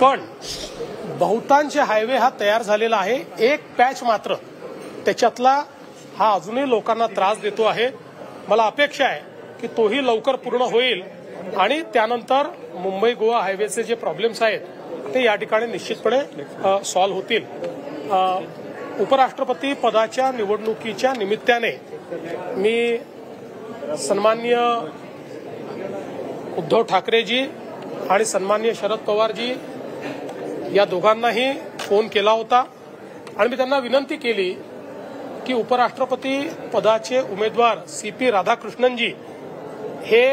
पण बहुतांश हायवे हा तयार झालेला आहे। एक पॅच मात्र त्याच्यातला हा अजूनही लोकांना त्रास देतो आहे। मला अपेक्षा आहे की तोही लवकर पूर्ण होईल आणि त्यानंतर मुंबई गोवा हायवेचे जे प्रॉब्लेम्स आहेत ते या ठिकाणी निश्चितपणे सॉल्व्ह होतील। उपराष्ट्रपती पदाच्या निवडणुकीच्या निमित्ताने मी सन्माननीय उद्धव ठाकरेजी आणि सन्माननीय शरद पवारजी या दोघांनाही फोन केला होता आणि मी त्यांना विनंती केली की उपराष्ट्रपती पदाचे उमेदवार CP राधाकृष्णनजी हे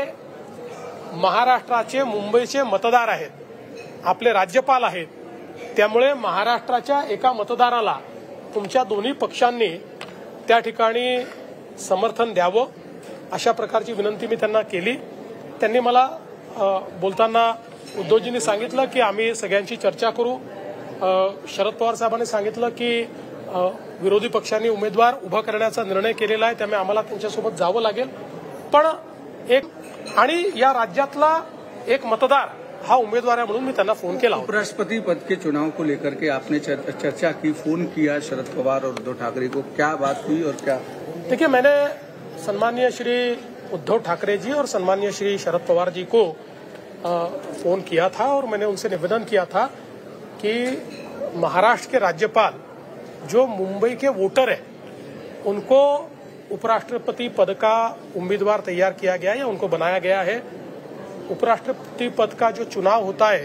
महाराष्ट्राचे मुंबईचे मतदार आहेत, आपले राज्यपाल आहेत। त्यामुळे महाराष्ट्राच्या एका मतदाराला तुमच्या दोन्ही पक्षांनी त्या ठिकाणी समर्थन द्यावं अशा प्रकारची विनंती मी त्यांना केली। त्यांनी मला बोलताना उद्धवजींनी सांगितलं की आम्ही सगळ्यांची चर्चा करू। शरद पवार साहेबांनी सांगितलं की विरोधी पक्षांनी उमेदवार उभा करण्याचा निर्णय केलेला आहे, त्यामुळे आम्हाला त्यांच्यासोबत जावं लागेल। पण आणि या राज्यातला एक मतदार हा उम्मीदवार है म्हणून मी त्यांना फोन केला। उपराष्ट्रपति पद के चुनाव को लेकर के आपने चर्चा की, फोन किया शरद पवार और उद्धव ठाकरे को, क्या बात हुई और क्या? देखिए, मैंने सम्मानीय श्री उद्धव ठाकरे जी और सम्मानीय श्री शरद पवार जी को फोन किया था और मैंने उनसे निवेदन किया था कि महाराष्ट्र के राज्यपाल जो मुंबई के वोटर है उनको उपराष्ट्रपति पद का उम्मीदवार तैयार किया गया है या उनको बनाया गया है। उपराष्ट्रपति पद का जो चुनाव होता है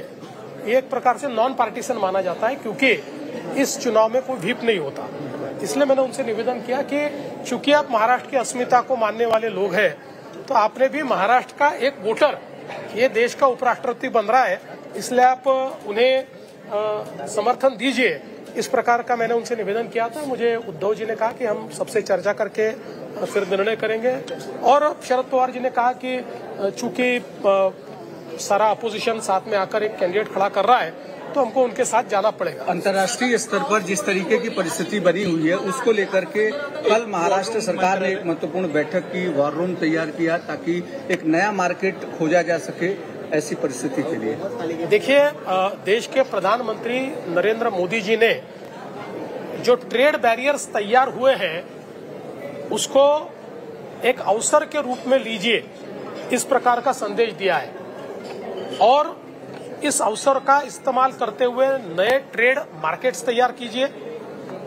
ये एक प्रकार से नॉन पार्टीसन माना जाता है, क्योंकि इस चुनाव में कोई व्हिप नहीं होता। इसलिए मैंने उनसे निवेदन किया कि चूंकि आप महाराष्ट्र की अस्मिता को मानने वाले लोग हैं तो आपने भी महाराष्ट्र का एक वोटर ये देश का उपराष्ट्रपति बन रहा है, इसलिए आप उन्हें समर्थन दीजिए। इस प्रकार का मैंने उनसे निवेदन किया था। मुझे उद्धव जी ने कहा कि हम सबसे चर्चा करके फिर निर्णय करेंगे और शरद पवार जी ने कहा कि चूंकि सारा अपोजिशन साथ में आकर एक कैंडिडेट खड़ा कर रहा है तो हमको उनके साथ जाना पड़ेगा। अंतर्राष्ट्रीय स्तर पर जिस तरीके की परिस्थिति बनी हुई है उसको लेकर के कल महाराष्ट्र सरकार ने एक महत्वपूर्ण बैठक की, वॉर रूम तैयार किया ताकि एक नया मार्केट खोजा जा सके ऐसी परिस्थिति के लिए। देखिए, देश के प्रधानमंत्री नरेंद्र मोदी जी ने जो ट्रेड बैरियर्स तैयार हुए हैं उसको एक अवसर के रूप में लीजिए, इस प्रकार का संदेश दिया है और इस अवसर का इस्तेमाल करते हुए नए ट्रेड मार्केट्स तैयार कीजिए,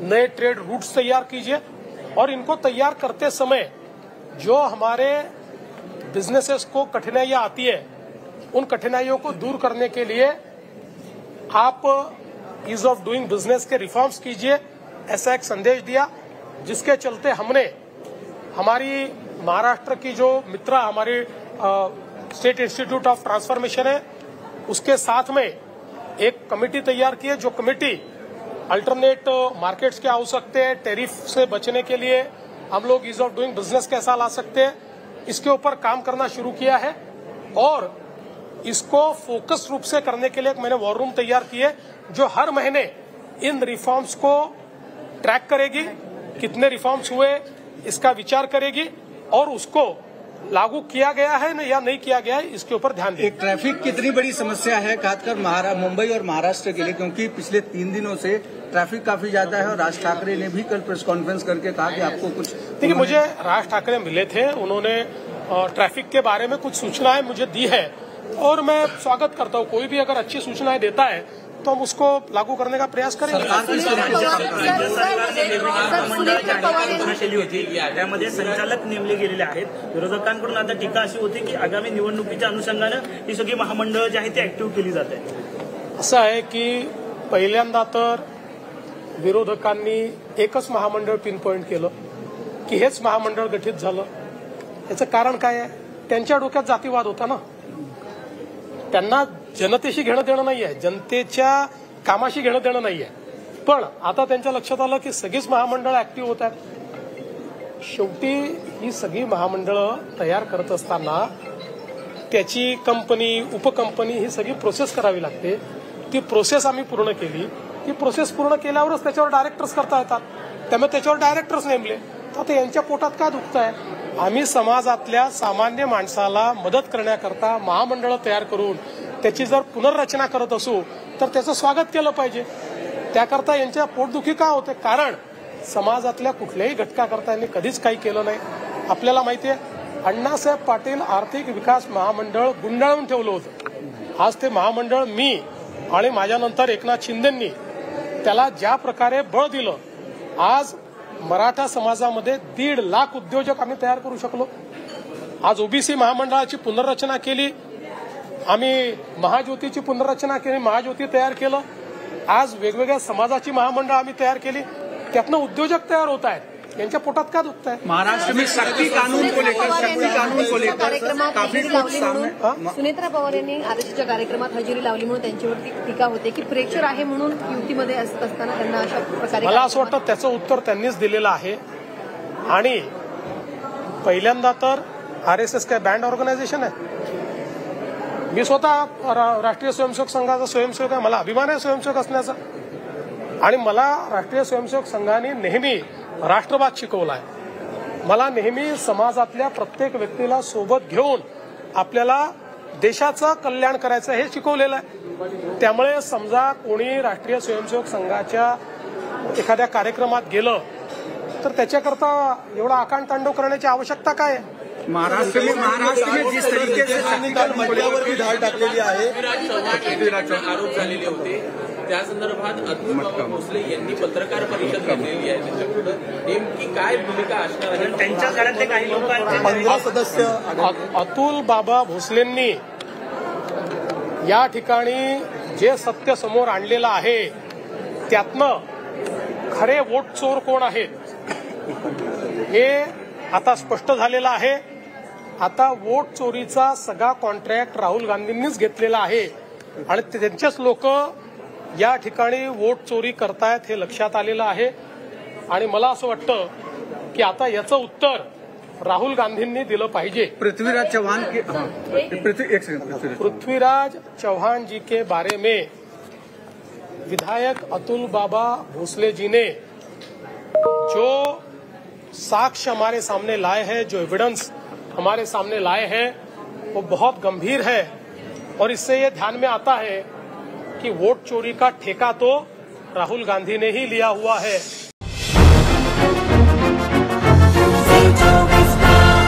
नए ट्रेड रूट्स तैयार कीजिए और इनको तैयार करते समय जो हमारे बिजनेसेस को कठिनाइयां आती है उन कठिनाइयों को दूर करने के लिए आप ईज ऑफ डूइंग बिजनेस के रिफॉर्म्स कीजिए, ऐसा एक संदेश दिया। जिसके चलते हमने हमारी महाराष्ट्र की जो मित्रा हमारी स्टेट इंस्टीट्यूट ऑफ ट्रांसफॉर्मेशन है उसके साथ में एक कमेटी तैयार की है, जो कमेटी अल्टरनेट मार्केट्स क्या हो सकते हैं, टैरिफ से बचने के लिए हम लोग ईज ऑफ डूइंग बिजनेस कैसा ला सकते हैं, इसके ऊपर काम करना शुरू किया है और इसको फोकस रूप से करने के लिए मैंने वॉर रूम तैयार की है जो हर महीने इन रिफॉर्म्स को ट्रैक करेगी, कितने रिफॉर्म्स हुए इसका विचार करेगी और उसको लागू किया गया है या नहीं किया गया है इसके ऊपर ध्यान दें। ट्रैफिक कितनी बड़ी समस्या है खासकर मुंबई और महाराष्ट्र के लिए, क्योंकि पिछले 3 दिनों से ट्रैफिक काफी ज्यादा है और राज ठाकरे ने भी कल प्रेस कॉन्फ्रेंस करके कहा कि आपको कुछ। देखिए, मुझे राज ठाकरे मिले थे, उन्होंने ट्रैफिक के बारे में कुछ सूचनाएं मुझे दी है और मैं स्वागत करता हूं। कोई भी अगर अच्छी सूचनाएं देता है तो हम उसको लागू करने का प्रयास करेंगे। घोषणाशैली होती त्यामध्ये संचालक नेमले गेलेले आहेत। विरोधकांकडून आता टीका अशी होती की आगामी निवडणुकीच्या अनुषंगाने ही सगळी महामंडळ जी आहेत ती ऍक्टिव्ह केली जात आहेत। असं आहे की पहिल्यांदा तर विरोधकांनी एकच महामंडळ पिन पॉइंट केलं की हेच महामंडळ गठीत झालं। याचं कारण काय आहे? त्यांच्या डोक्यात जातीवाद होता ना, त्यांना जनतेशी घेणं देणं नाहीये, जनतेच्या कामाशी घेणं देणं नाहीये। पण आता त्यांच्या लक्षात आलं की सगळीच महामंडळ ऍक्टिव्ह होत आहेत। शेवटी ही सगळी महामंडळं तयार करत असताना त्याची कंपनी उपकंपनी ही सगळी प्रोसेस करावी लागते। ती प्रोसेस आम्ही पूर्ण केली। ती प्रोसेस पूर्ण केल्यावरच त्याच्यावर डायरेक्टर्स करता येतात, त्यामुळे त्याच्यावर डायरेक्टर्स नेमले। तर आता यांच्या पोटात काय दुखत आहे? आम्ही समाजातल्या सामान्य माणसाला मदत करण्याकरता महामंडळ तयार करून त्याची जर पुनर्रचना करत असू तर त्याचं स्वागत केलं पाहिजे. त्याकरता यांच्या पोटदुखी का होते? कारण समाजातल्या कुठल्याही घटकाकरता यांनी कधीच काही केलं नाही. आपल्याला माहिती आहे, अण्णासाहेब पाटील आर्थिक विकास महामंडळ गुंडाळून ठेवलं होतं. आज ते महामंडळ मी आणि माझ्यानंतर एकनाथ शिंदेंनी त्याला ज्या प्रकारे बळ दिलं, आज मराठा समाजामध्ये 1.5 लाख उद्योजक आम्ही तयार करू शकलो. आज ओबीसी महामंडळाची पुनर्रचना केली, आम्ही महाज्योतीची पुनर्रचना केली, महाज्योती तयार केलं. आज वेगवेगळ्या समाजाची महामंडळ आम्ही तयार केली, त्यातनं उद्योजक तयार होत आहेत. यांच्या पोटात का दुखत आहे? महाराष्ट्र में शक्ति कानून को लेकर काफी कुछ सामने. सुनेत्रा पवार यांनी आरक्षीच्या कार्यक्रमात हजेरी लावली म्हणून त्यांच्यावरती टीका होते की प्रेक्षर आहे म्हणून युतीमध्ये असताना त्यांना अशा प्रकारे. मला असं वाटतं त्याचं उत्तर त्यांनीच दिलेलं आहे. आणि पहिल्यांदा तर RSS काय बँड ऑर्गनायझेशन आहे? मी स्वतः राष्ट्रीय स्वयंसेवक संघाचा स्वयंसेवक आहे. मला अभिमान आहे स्वयंसेवक असण्याचा. आणि मला राष्ट्रीय स्वयंसेवक संघाने नेहमी राष्ट्रवाद शिकवला आहे. मला नेहमी समाजातल्या प्रत्येक व्यक्तीला सोबत घेऊन आपल्याला देशाचं कल्याण करायचं हे शिकवलेलं आहे. त्यामुळे समजा कोणी राष्ट्रीय स्वयंसेवक संघाच्या एखाद्या कार्यक्रमात गेलं तर त्याच्याकरता एवढा आकांडतांडव करण्याची आवश्यकता काय आहे? महाराष्ट्र में जिस तरीके से मुद्द्यावरती धाड टाकलेली आहे. आरोप झालेले होते त्या संदर्भात अतुल बाबा भोसले यांनी पत्रकार परिषद घेतलेली आहे. त्याच्यापुढे नेमकी काय भूमिका असणार आहे? त्यांच्या घरातले काही लोकांचे 15 सदस्य अतुल बाबा भोसलेंनी या ठिकाणी जे सत्य समोर आणलेलं आहे त्यातनं खरे वोट चोर कोण आहेत हे आता स्पष्ट झालेलं आहे. आता वोट चोरीचा सगळा कॉन्ट्रॅक्ट राहुल गांधींनीच घेतलेला आहे आणि त्यांचेच लोक या ठिकाणी वोट चोरी करतायत हे लक्षात आलेलं आहे. आणि मला असं वाटतं की आता याचं उत्तर राहुल गांधींनी दिलं पाहिजे. पृथ्वीराज चौहान के पृथ्वीराज चौहान जी के बारे में विधायक अतुल बाबा भोसले जी ने जो साक्ष्य हमारे सामने लाए हैं, जो एविडेंस हमारे सामने लाए हैं, वो बहुत गंभीर है. और इससे ये ध्यान में आता है कि वोट चोरी का ठेका तो राहुल गांधी ने ही लिया हुआ है.